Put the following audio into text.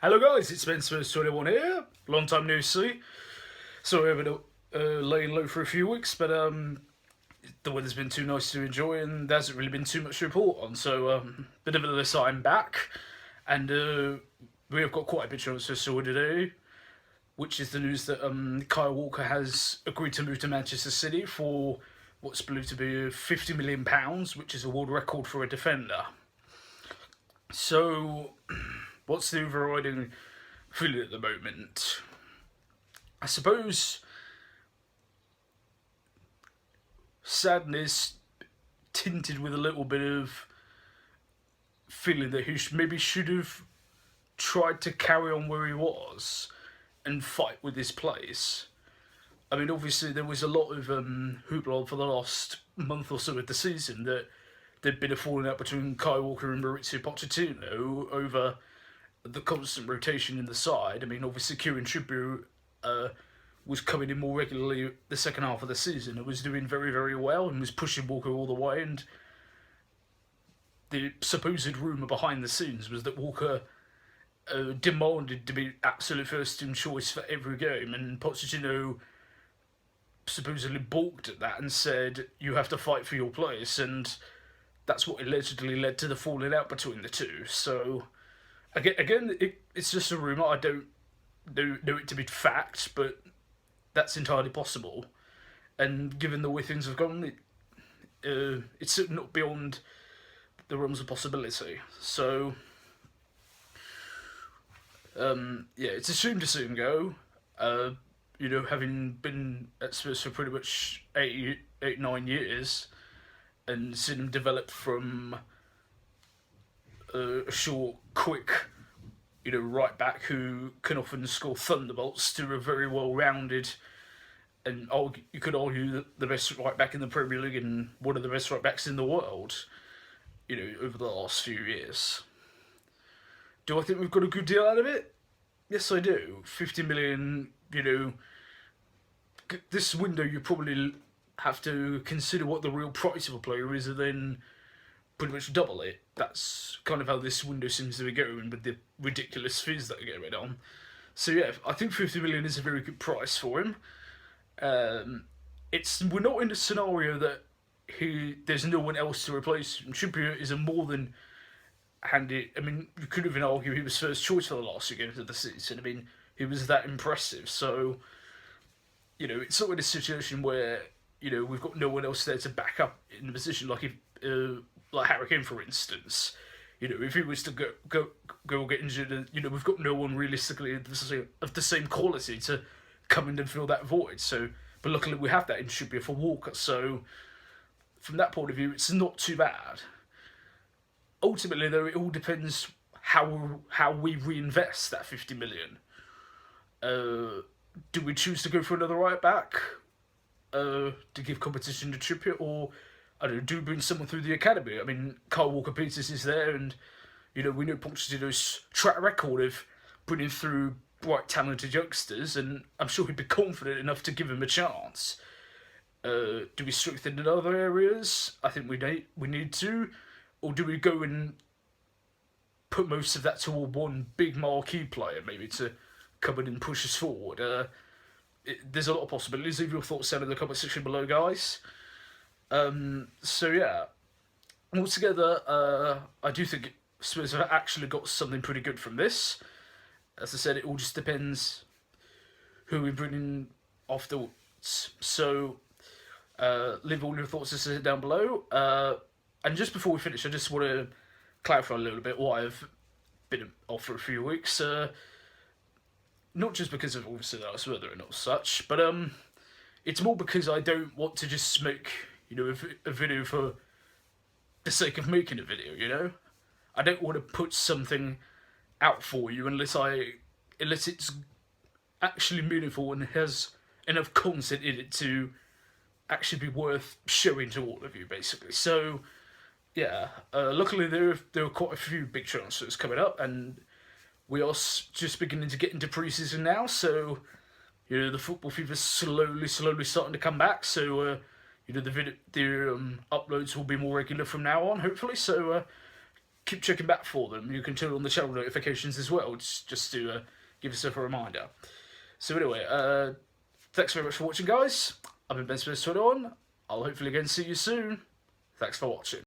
Hello guys, it's Spurs 21 here. Long time no see. Sorry I've been laying low for a few weeks, but the weather's been too nice to enjoy and there hasn't really been too much to report on. So but nevertheless I'm back and we have got quite a bit of transfer story today, which is the news that Kyle Walker has agreed to move to Manchester City for what's believed to be £50 million, which is a world record for a defender. So what's the overriding feeling at the moment? I suppose sadness tinted with a little bit of feeling that he maybe should have tried to carry on where he was and fight with his place. I mean, obviously there was a lot of hoopla for the last month or so of the season that there'd been a falling out between Kyle Walker and Maurizio Pochettino over the constant rotation in the side. I mean, obviously Kieran Trippier was coming in more regularly the second half of the season and was doing very, very well and was pushing Walker all the way. And the supposed rumour behind the scenes was that Walker demanded to be absolute first team choice for every game, and Pochettino supposedly balked at that and said, "You have to fight for your place," and that's what allegedly led to the falling out between the two. So again, it's just a rumour. I don't know it to be fact, but that's entirely possible. And given the way things have gone, it's certainly not beyond the realms of possibility. So, yeah, it's a shame to see him go. Having been at Spurs for pretty much 9 years, and seen him develop from a short, quick, right back who can often score thunderbolts to a very well-rounded, and you could argue the best right back in the Premier League and one of the best right backs in the world, over the last few years. Do I think we've got a good deal out of it? Yes, I do. 50 million, this window you probably have to consider what the real price of a player is and then pretty much double it. That's kind of how this window seems to be going with the ridiculous fees that are going on. So yeah, I think 50 million is a very good price for him. We're not in a scenario that there's no one else to replace him. Trippier is a more than handy. I mean, you could even argue he was first choice for the last 2 games of the season. I mean, he was that impressive. So, it's not in a situation where we've got no one else there to back up in the position like Harry Kane, for instance. If he was to go get injured, we've got no one realistically of the same quality to come in and fill that void. So, but luckily we have that in Trippier for Walker. So, from that point of view, it's not too bad. Ultimately, though, it all depends how we reinvest that 50 million. Do we choose to go for another right back to give competition to Trippier, or I don't know, do we bring someone through the academy? I mean, Kyle Walker-Peters is there, and we know Pochettino's track record of bringing through bright, talented youngsters, and I'm sure he'd be confident enough to give him a chance. Do we strengthen in other areas? I think we need to, or do we go and put most of that toward one big marquee player, maybe to come in and push us forward? There's a lot of possibilities. Leave your thoughts down in the comment section below, guys. So yeah, altogether, I do think Spurs have actually got something pretty good from this. As I said, it all just depends who we bring in afterwards. So leave all your thoughts down below. And just before we finish, I just want to clarify a little bit why I've been off for a few weeks. Not just because of obviously that I was weather and all such, but it's more because I don't want to just make a video for the sake of making a video. I don't want to put something out for you unless it's actually meaningful and has enough content in it to actually be worth showing to all of you, basically. So yeah, luckily there are quite a few big transfers coming up, and we are just beginning to get into pre-season now. So the football fever's slowly starting to come back. So the uploads will be more regular from now on, hopefully. So keep checking back for them. You can turn on the channel notifications as well, just to give yourself a reminder. So anyway, thanks very much for watching, guys. I've been Ben Spurs 21. I'll hopefully again see you soon. Thanks for watching.